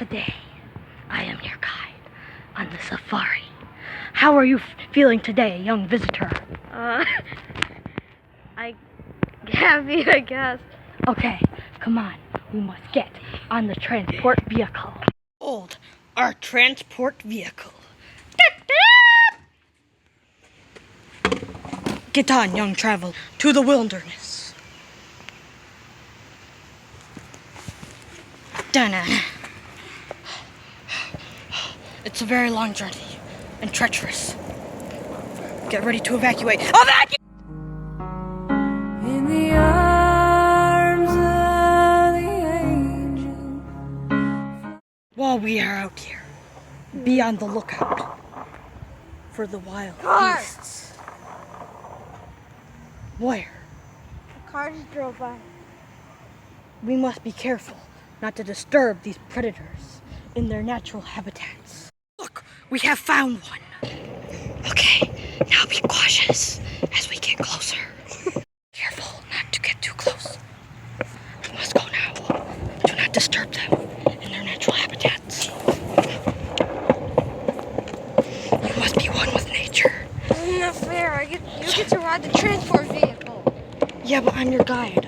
Today, I am your guide on the safari. How are you feeling today, young visitor? Happy, I guess. Okay, come on. We must get on the transport vehicle. Hold our transport vehicle. Get on, young traveler, to the wilderness. Dana. It's a very long journey and treacherous. Get ready to evacuate. Evacuate! In the arms of the angel. While we are out here, be on the lookout for the wild beasts. Where? The car just drove by. We must be careful not to disturb these predators in their natural habitats. Look, we have found one. Okay, now be cautious as we get closer. Careful not to get too close. We must go now. Do not disturb them in their natural habitats. You must be one with nature. Isn't that fair? You get to ride the transport vehicle. Yeah, but I'm your guide.